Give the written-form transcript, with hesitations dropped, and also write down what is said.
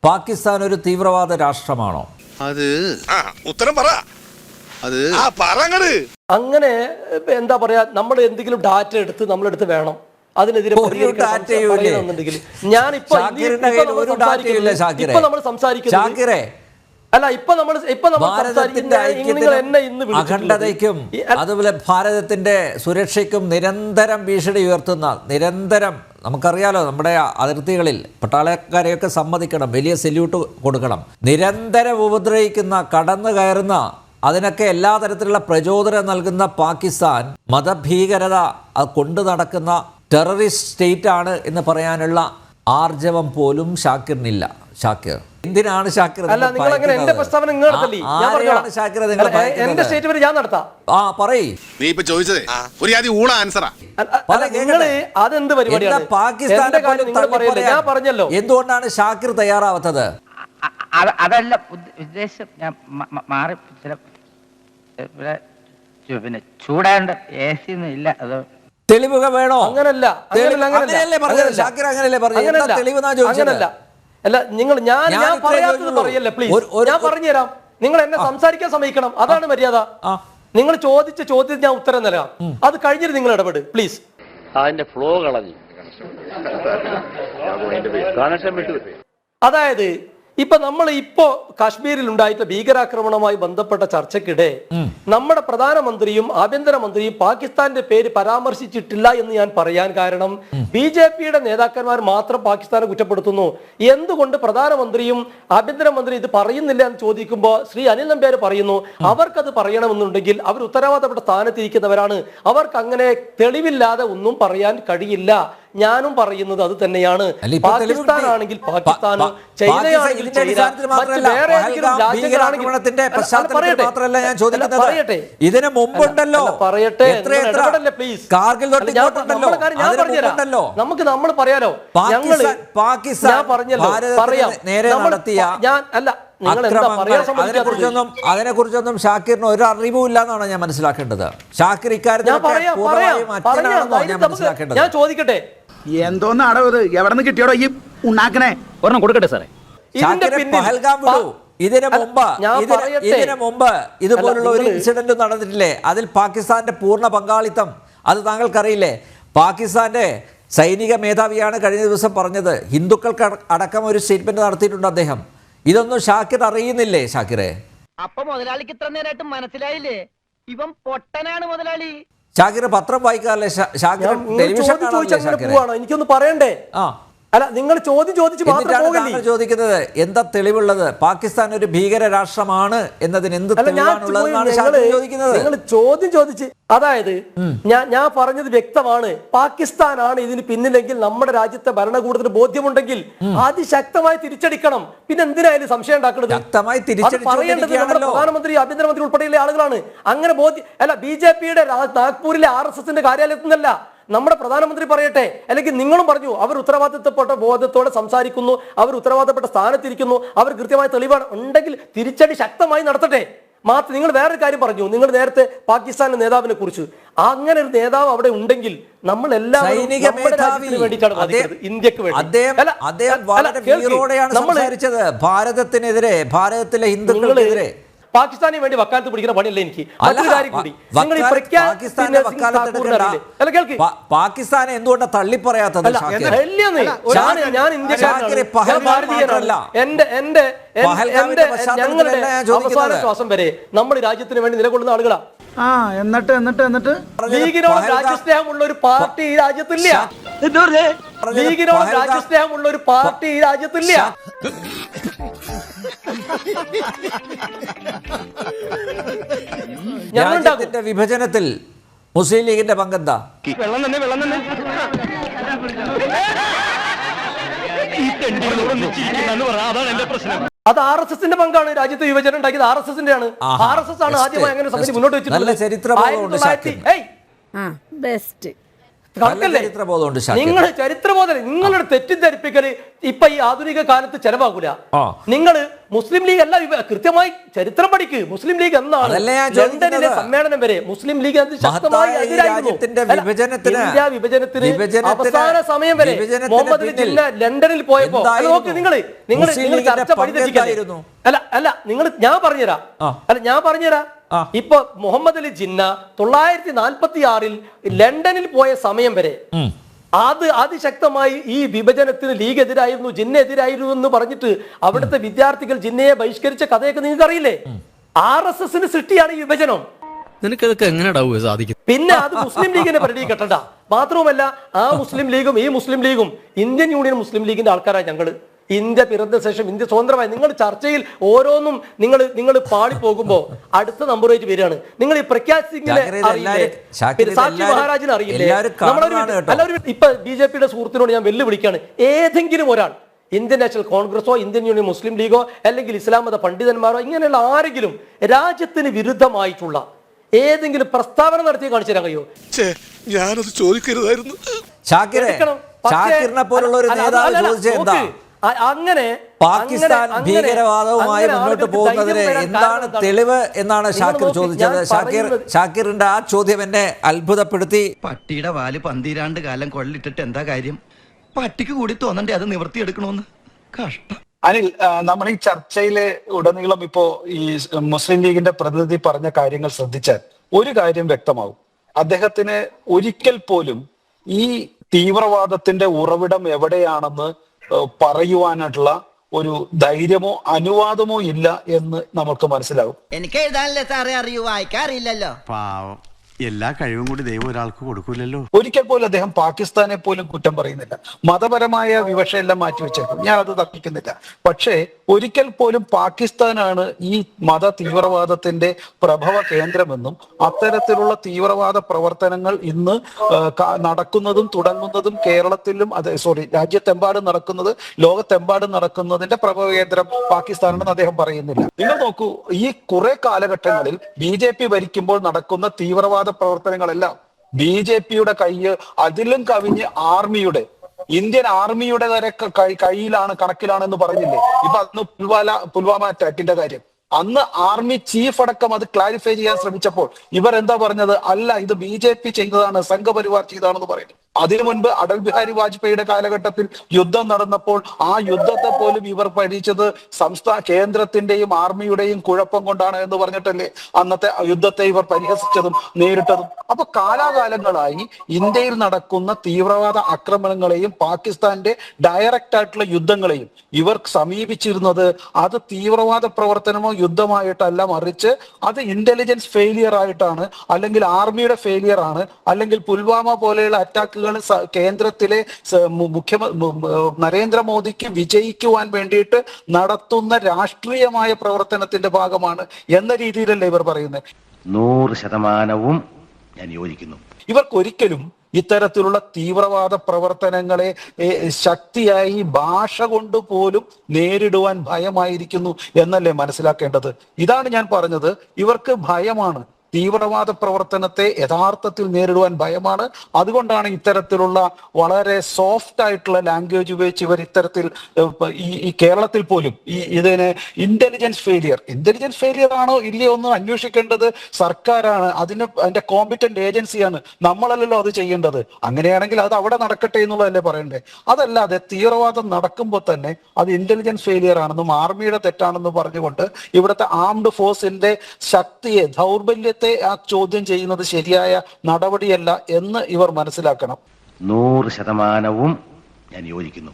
പാകിസ്ഥാൻ ഒരു തീവ്രവാദ രാഷ്ട്രമാണോ? അത് ഉത്തരം പറ. അത് അങ്ങനെ എന്താ പറയാ, നമ്മൾ എന്തെങ്കിലും ഡാറ്റ എടുത്ത് നമ്മളെടുത്ത് വേണം അതിനെതിരെ ഞാനിപ്പോ നമ്മൾ സംസാരിക്കുന്നത് അല്ല, അഖണ്ഡതയ്ക്കും അതുപോലെ ഭാരതത്തിന്റെ സുരക്ഷയ്ക്കും നിരന്തരം ഭീഷണി ഉയർത്തുന്ന, നിരന്തരം നമുക്കറിയാലോ നമ്മുടെ അതിർത്തികളിൽ പട്ടാളക്കാരെയൊക്കെ സമ്മതിക്കണം, വലിയ സല്യൂട്ട് കൊടുക്കണം, നിരന്തരം ഉപദ്രവിക്കുന്ന, കടന്നു കയറുന്ന, അതിനൊക്കെ എല്ലാ തരത്തിലുള്ള പ്രചോദനം നൽകുന്ന പാകിസ്ഥാൻ മതഭീകരത കൊണ്ടു നടക്കുന്ന ടെററിസ്റ്റ് സ്റ്റേറ്റ് ആണ് എന്ന് പറയാനുള്ള ആർജവം പോലും ഷാക്കിറിനില്ല. ഷാക്കിർ എന്തിനാണ് ഷാക്കിർ? അല്ല, നിങ്ങൾ അങ്ങനെ എന്റെ പ്രസ്താവന അതെന്ത് പരിപാടിയാണ്? പാകിസ്ഥാന്റെ ഞാൻ പറഞ്ഞല്ലോ എന്തുകൊണ്ടാണ് ഷാക്കിർ തയ്യാറാവാത്തത്? അതല്ല ഉദ്ദേശം, ഞാൻ മാറി പിന്നെ ചൂടാണ്ട് എ സി ഒന്നും ഇല്ല. അത് തെളിവുകൾ വേണോ? അങ്ങനല്ല, അങ്ങനല്ല. അല്ല, നിങ്ങൾ ഞാൻ പറയാത്തത് പറയല്ലേ പ്ലീസ്. ഞാൻ പറഞ്ഞുതരാം, നിങ്ങൾ എന്നെ സംസാരിക്കാൻ സമ്മതിക്കണം, അതാണ് മര്യാദ. നിങ്ങൾ ചോദിച്ച ചോദ്യത്തിന് ഞാൻ ഉത്തരം നൽകാം, അത് കഴിഞ്ഞിട്ട് നിങ്ങൾ ഇടപെട് പ്ലീസ്. അതിന്റെ ഫ്ലോ കളഞ്ഞു. അതായത് ഇപ്പൊ കാശ്മീരിൽ ഉണ്ടായിട്ട് ഭീകരാക്രമണവുമായി ബന്ധപ്പെട്ട ചർച്ചയ്ക്കിടെ നമ്മുടെ പ്രധാനമന്ത്രിയും ആഭ്യന്തരമന്ത്രിയും പാകിസ്ഥാന്റെ പേര് പരാമർശിച്ചിട്ടില്ല എന്ന് ഞാൻ പറയാൻ കാരണം, BJPയുടെ നേതാക്കന്മാർ മാത്രം പാകിസ്ഥാനെ കുറ്റപ്പെടുത്തുന്നു. എന്തുകൊണ്ട് പ്രധാനമന്ത്രിയും ആഭ്യന്തരമന്ത്രിയും ഇത് പറയുന്നില്ല എന്ന് ചോദിക്കുമ്പോൾ ശ്രീ അനിൽ നമ്പ്യാർ പറയുന്നു, അവർക്കത് പറയണമെന്നുണ്ടെങ്കിൽ അവർ ഉത്തരവാദപ്പെട്ട സ്ഥാനത്തിരിക്കുന്നവരാണ്, അവർക്ക് അങ്ങനെ തെളിവില്ലാതെ ഒന്നും പറയാൻ കഴിയില്ല. ഞാനും പറയുന്നത് അത് തന്നെയാണ്. പാകിസ്ഥാൻ ആണെങ്കിൽ പാകിസ്ഥാന്, ചൈനയാണെങ്കിൽ ചൈന, മറ്റ് വേറെ ഏതെങ്കിലും രാജ്യങ്ങളാണെങ്കിൽ പറയട്ടെ, ഇതിന് മുമ്പുണ്ടല്ലോ, പറയട്ടെ പ്ലീസ്. നമുക്ക് നമ്മൾ പറയാലോ, ഞാൻ പറഞ്ഞല്ലോ, പറയാം. ഞാൻ അല്ല, അതിനെക്കുറിച്ചൊന്നും ഷാക്കിറിന് ഒരു അറിവും ഇല്ലാന്നാണ് ഞാൻ മനസ്സിലാക്കേണ്ടത്. ഷാക്കിർ ഇക്കാര്യത്തിൽ ഞാൻ ചോദിക്കട്ടെ, എന്തോന്നാടോ ഇത്? എവിടെ നിന്ന് കിട്ടിയോടോ ഈ ഉണ്ടാക്കണേ? ഒരെണ്ണം കൊടുക്കട്ടെ സാറേ. ഇതിനു മുമ്പ് ഇതുപോലുള്ള ഒരു ഇൻസിഡന്റ് നടന്നിട്ടില്ലേ? അതിൽ പാകിസ്ഥാന്റെ പൂർണ്ണ പങ്കാളിത്തം അത് താങ്കൾക്കറിയില്ലേ? പാകിസ്ഥാന്റെ സൈനിക മേധാവിയാണ് കഴിഞ്ഞ ദിവസം പറഞ്ഞത്, ഹിന്ദുക്കൾക്ക് അടക്കം ഒരു സ്റ്റേറ്റ്മെന്റ് നടത്തിയിട്ടുണ്ട് അദ്ദേഹം. ഇതൊന്നും ഷാക്കിർ അറിയുന്നില്ലേ? ഷാക്കിറെ, അപ്പൊ മുതലാളിക്ക് ഇത്ര നേരമായിട്ട് മനസ്സിലായില്ലേ ഇവൻ പൊട്ടനാണ് മുതലാളി? ഷാക്കിർ പത്രം വായിക്കാറില്ലേ? ഷാക്കിർ ടെലിവിഷൻ എനിക്കൊന്ന് പറയണ്ടേ? അല്ല, നിങ്ങൾ ചോദിച്ച് ചോദിക്കുന്നത് എന്താ തെളിവുള്ളത്? പാകിസ്ഥാൻ ഒരു ഭീകര രാഷ്ട്രമാണ് എന്നതിന് എന്ത് തെളിവാണുള്ളതെന്നാണ് ഷാക്കിർ ചോദിക്കുന്നത്. നിങ്ങൾ ചോദിച്ച് അതായത് ഞാൻ പറഞ്ഞത് വ്യക്തമാണ്. പാകിസ്ഥാനാണ് ഇതിന് പിന്നിലെങ്കിൽ നമ്മുടെ രാജ്യത്തെ ഭരണകൂടത്തിന് ബോധ്യമുണ്ടെങ്കിൽ അതിശക്തമായി തിരിച്ചടിക്കണം. പിന്നെ എന്തിനായാലും സംശയം ഉണ്ടാക്കുന്നത്? പറയേണ്ടത് നമ്മുടെ പ്രധാനമന്ത്രി, ആഭ്യന്തരമന്ത്രി ഉൾപ്പെടെയുള്ള ആളുകളാണ്. അങ്ങനെ അല്ല, BJPയുടെ നാഗ്പൂരിലെ RSSന്റെ കാര്യാലയത്തിൽ നിന്നല്ല, നമ്മുടെ പ്രധാനമന്ത്രി പറയട്ടെ, അല്ലെങ്കിൽ നിങ്ങളും പറഞ്ഞു, അവർ ഉത്തരവാദിത്തപ്പെട്ട ബോധത്തോടെ സംസാരിക്കുന്നു, അവർ ഉത്തരവാദിത്തപ്പെട്ട സ്ഥാനത്തിരിക്കുന്നു, അവർ കൃത്യമായ തെളിവാണ് ഉണ്ടെങ്കിൽ തിരിച്ചടി ശക്തമായി നടത്തട്ടെ. നിങ്ങൾ വേറൊരു കാര്യം പറഞ്ഞു, നിങ്ങൾ നേരത്തെ പാകിസ്ഥാന്റെ നേതാവിനെ കുറിച്ച്. അങ്ങനെ ഒരു നേതാവ് അവിടെ ഉണ്ടെങ്കിൽ നമ്മൾ എല്ലാവരും വേണ്ടിയിട്ടാണ് ഇന്ത്യക്ക് വേണ്ടി. ഭാരതത്തിനെതിരെ, ഭാരതത്തിലെ ഹിന്ദുക്കൾക്കെതിരെ പാകിസ്ഥാന് വേണ്ടി വക്കാലത്ത് പിടിക്കുന്ന പണിയല്ലേ എനിക്ക്. പാകിസ്ഥാനെ എന്തുകൊണ്ടാണ് തള്ളി പറയാത്തത്? അവസാന ശ്വാസം വരെ നമ്മൾ രാജ്യത്തിന് വേണ്ടി നിലകൊള്ളുന്ന ആളുകളാ. എന്നിട്ട് ലീഗിനോട് രാജ്യസ്നേഹമുള്ള ഒരു പാർട്ടി ഈ രാജ്യത്തില്ല. ലീഗിനോട് രാജ്യസ്നേഹമുള്ള ഒരു പാർട്ടി ഈ രാജ്യത്തില്ല. രാജ്യത്തിന്റെ വിഭജനത്തിൽ മുസ്ലിം ലീഗിന്റെ പങ്കെന്താ? അത് RSSന്റെ പങ്കാണ്. രാജ്യത്തെ വിഭജനം ഉണ്ടാക്കിയത് RSSന്റെ ആണ്. RSS ആണ് ആദ്യമായി അങ്ങനെ സമിതി മുന്നോട്ട് വെച്ചിട്ടുള്ളത്. കണക്കല്ലേ? ചരിത്രബോധമുണ്ട് ഷാക്കിർ. നിങ്ങൾ ചരിത്രബോധം, നിങ്ങളുടെ തെറ്റിദ്ധരിപ്പിക്കല് ഇപ്പൊ ഈ ആധുനിക കാലത്ത് ചെലവാകൂല. നിങ്ങൾ മുസ്ലിം ലീഗ് അല്ല, കൃത്യമായി ചരിത്രം പഠിക്ക്. മുസ്ലിം ലീഗ് എന്നാണ് ലണ്ടനിലെ സമ്മേളനം വരെ മുസ്ലിം ലീഗ് ശക്തമായി എതിരായിരുന്നു. ഇന്ത്യ വിഭജനത്തിന് അവസാന സമയം വരെ മുഹമ്മദ് അലി ജിന്ന ലണ്ടനിൽ പോയപ്പോ നോക്ക്, നിങ്ങൾ ചർച്ച പഠിച്ചിരിക്കുന്നു. ഞാൻ പറഞ്ഞുതരാം. ഇപ്പൊ മുഹമ്മദ് അലി ജിന്ന 1946 ലണ്ടനിൽ പോയ സമയം വരെ അതിശക്തമായി ഈ വിഭജനത്തിന് ലീഗ് എതിരായിരുന്നു, ജിന്ന എതിരായിരുന്നു എന്ന് പറഞ്ഞിട്ട് അവിടുത്തെ വിദ്യാർത്ഥികൾ ജിന്നയെ ബഹിഷ്കരിച്ച കഥയൊക്കെ നിങ്ങൾക്ക് അറിയില്ലേ? RSS സൃഷ്ടിയാണ് ഈ വിഭജനം. നിനക്കതൊക്കെ എങ്ങനെ സാധിക്കും? പിന്നെ അത് മുസ്ലിം ലീഗിനെ പരിധി കെട്ടണ്ട. മാത്രവുമല്ല, ആ മുസ്ലിം ലീഗും ഈ മുസ്ലിം ലീഗും ഇന്ത്യൻ യൂണിയൻ മുസ്ലിം ലീഗിന്റെ ആൾക്കാരാണ് ഞങ്ങള്. ഇന്ത്യ പിറന്ന ശേഷം ഇന്ത്യ സ്വതന്ത്രമായി നിങ്ങൾ ചർച്ചയിൽ ഓരോന്നും നിങ്ങൾ പാളിപ്പോകുമ്പോ അടുത്ത നമ്പറുമായിട്ട് വരികയാണ്. നിങ്ങൾ ഈ പ്രഖ്യാത് സിംഗിനെ അറിയില്ലേ? സാക്ഷി മഹാരാജിനെ അറിയില്ലേ? ഇപ്പൊ BJP സുഹൃത്തിനോട് ഞാൻ വെല്ലുവിളിക്കാണ്. ഏതെങ്കിലും ഒരാൾ ഇന്ത്യൻ നാഷണൽ കോൺഗ്രസോ ഇന്ത്യൻ യൂണിയൻ മുസ്ലിം ലീഗോ അല്ലെങ്കിൽ ഇസ്ലാം മത പണ്ഡിതന്മാരോ ഇങ്ങനെയുള്ള ആരെങ്കിലും രാജ്യത്തിന് വിരുദ്ധമായിട്ടുള്ള ഏതെങ്കിലും പ്രസ്താവന നടത്തി കാണിച്ചു തരാൻ കഴിയോ? ഞാനത് ചോദിക്കരുതായിരുന്നു. ഷാക്കിറിനെ പോലുള്ള ഒരു നേതാവ് ചോദിച്ചത് എന്താ? അങ്ങനെ പാകിസ്ഥാൻ ഭീകരവാദവുമായി മുന്നോട്ട് പോകുന്നതിന് എന്താണ് തെളിവ് എന്നാണ് ഷാക്കിർ ചോദിച്ചത്. ഷാക്കിറിന്റെ ആ ചോദ്യം എന്നെ അത്ഭുതപ്പെടുത്തി. പട്ടിയുടെ വാല് പന്തിരാണ്ട് കാലം കൊള്ളിട്ടിട്ട് എന്താ കാര്യം? പട്ടിക്ക് കൂടി തോന്നണ്ടേ അത് നിവർത്തിയെടുക്കണമെന്ന്? കഷ്ടം. അനിൽ, നമ്മൾ ഈ ചർച്ചയിലെ ഉടനീളം ഇപ്പോ ഈ മുസ്ലിം ലീഗിന്റെ പ്രതിനിധി പറഞ്ഞ കാര്യങ്ങൾ ശ്രദ്ധിച്ചാൽ ഒരു കാര്യം വ്യക്തമാവും. അദ്ദേഹത്തിന് ഒരിക്കൽ പോലും ഈ തീവ്രവാദത്തിന്റെ ഉറവിടം എവിടെയാണെന്ന് പറയുവാനായിട്ടുള്ള ഒരു ധൈര്യമോ അനുവാദമോ ഇല്ല എന്ന് നമുക്ക് മനസ്സിലാവും. എനിക്ക് എഴുതാനല്ലേ സാറേ അറിയൂ, വായിക്കാറില്ലല്ലോ. പാവം, എല്ലാ കഴിവും കൂടി ദൈവം ഒരാൾക്ക് കൊടുക്കൂലല്ലോ. ഒരിക്കൽ പോലും അദ്ദേഹം പാകിസ്ഥാനെ പോലും കുറ്റം പറയുന്നില്ല. മതപരമായ വിവക്ഷയെല്ലാം മാറ്റിവെച്ചേക്കും, ഞാൻ അത് തർക്കിക്കുന്നില്ല. പക്ഷേ ഒരിക്കൽ പോലും പാകിസ്ഥാനാണ് ഈ മത തീവ്രവാദത്തിന്റെ പ്രഭവ കേന്ദ്രമെന്നും അത്തരത്തിലുള്ള തീവ്രവാദ പ്രവർത്തനങ്ങൾ ഇന്ന് നടക്കുന്നതും തുടങ്ങുന്നതും കേരളത്തിലും രാജ്യത്തെമ്പാടും നടക്കുന്നത്, ലോകത്തെമ്പാടും നടക്കുന്നതിന്റെ പ്രഭവ കേന്ദ്രം പാകിസ്ഥാനാണെന്ന് അദ്ദേഹം പറയുന്നില്ല. നിങ്ങൾ നോക്കൂ, ഈ കുറെ കാലഘട്ടങ്ങളിൽ BJP ഭരിക്കുമ്പോൾ നടക്കുന്ന തീവ്രവാദ പ്രവർത്തനങ്ങളെല്ലാം BJPയുടെ കയ്യ് അതിലും കവിഞ്ഞ് ആർമിയുടെ, ഇന്ത്യൻ ആർമിയുടെ വരെ കയ്യിലാണ്, കണക്കിലാണെന്ന് പറഞ്ഞില്ലേ? ഇപ്പൊ അന്ന് പുൽവാമ അറ്റാക്കിന്റെ കാര്യം, അന്ന് ആർമി ചീഫ് അടക്കം അത് ക്ലാരിഫൈ ചെയ്യാൻ ശ്രമിച്ചപ്പോൾ ഇവർ എന്താ പറഞ്ഞത്? അല്ല, ഇത് BJP ചെയ്തതാണ്, സംഘപരിവാർ ചെയ്തതാണെന്ന് പറയുന്നു. അതിനു മുൻപ് അടൽ ബിഹാരി വാജ്പേയിയുടെ കാലഘട്ടത്തിൽ യുദ്ധം നടന്നപ്പോൾ ആ യുദ്ധത്തെ പോലും ഇവർ പഠിച്ചത് കേന്ദ്രത്തിന്റെയും ആർമിയുടെയും കുഴപ്പം കൊണ്ടാണ് എന്ന് പറഞ്ഞിട്ടല്ലേ അന്നത്തെ യുദ്ധത്തെ ഇവർ പരിഹസിച്ചതും നേരിട്ടതും. അപ്പൊ കാലാകാലങ്ങളായി ഇന്ത്യയിൽ നടക്കുന്ന തീവ്രവാദ ആക്രമണങ്ങളെയും പാകിസ്ഥാന്റെ ഡയറക്റ്റ് ആയിട്ടുള്ള യുദ്ധങ്ങളെയും ഇവർ സമീപിച്ചിരുന്നത് അത് തീവ്രവാദ പ്രവർത്തനമോ യുദ്ധമായിട്ടല്ല, മറിച്ച് അത് ഇന്റലിജൻസ് ഫെയിലിയർ ആയിട്ടാണ്, അല്ലെങ്കിൽ ആർമിയുടെ ഫെയിലിയർ ആണ്, അല്ലെങ്കിൽ പുൽവാമ പോലെയുള്ള അറ്റാക്കുകൾ കേന്ദ്രത്തിലെ നരേന്ദ്രമോദിക്ക് വിജയിക്കുവാൻ വേണ്ടിയിട്ട് നടത്തുന്ന രാഷ്ട്രീയമായ പ്രവർത്തനത്തിന്റെ ഭാഗമാണ് എന്ന രീതിയിലല്ലേ ഇവർ പറയുന്നത്. 100% ഞാൻ യോജിക്കുന്നു. ഇവർക്കൊരിക്കലും ഇത്തരത്തിലുള്ള തീവ്രവാദ പ്രവർത്തനങ്ങളെ ശക്തിയായി ഭാഷ കൊണ്ട് പോലും നേരിടുവാൻ ഭയമായിരിക്കുന്നു എന്നല്ലേ മനസ്സിലാക്കേണ്ടത്? ഇതാണ് ഞാൻ പറഞ്ഞത്, ഇവർക്ക് ഭയമാണ്. തീവ്രവാദ പ്രവർത്തനത്തെ യഥാർത്ഥത്തിൽ നേരിടുവാൻ ഭയമാണ്. അതുകൊണ്ടാണ് ഇത്തരത്തിലുള്ള വളരെ സോഫ്റ്റ് ആയിട്ടുള്ള ലാംഗ്വേജ് ഉപയോഗിച്ച് ഇവർ ഇത്തരത്തിൽ ഈ കേരളത്തിൽ പോലും ഇതിനെ ഇന്റലിജൻസ് ഫെയിലിയർ ആണോ ഇല്ലയോ എന്ന് അന്വേഷിക്കേണ്ടത് സർക്കാരാണ്, അതിന്റെ കോമ്പിറ്റന്റ് ഏജൻസിയാണ്, നമ്മളല്ലല്ലോ അത് ചെയ്യേണ്ടത്. അങ്ങനെയാണെങ്കിൽ അത് അവിടെ നടക്കട്ടെ എന്നുള്ളതല്ലേ പറയണ്ടേ? അതല്ലാതെ തീവ്രവാദം നടക്കുമ്പോൾ തന്നെ അത് ഇന്റലിജൻസ് ഫെയിലിയർ ആണെന്നും ആർമിയുടെ തെറ്റാണെന്നും പറഞ്ഞുകൊണ്ട് ഇവിടുത്തെ ആംഡ് ഫോഴ്സിന്റെ ശക്തിയെ, ദൗർബല്യത്തെ ആ ചോദ്യം ചെയ്യുന്നത് ശരിയായ നടപടിയല്ല എന്ന് ഇവർ മനസ്സിലാക്കണം. 100% ഞാൻ യോജിക്കുന്നു.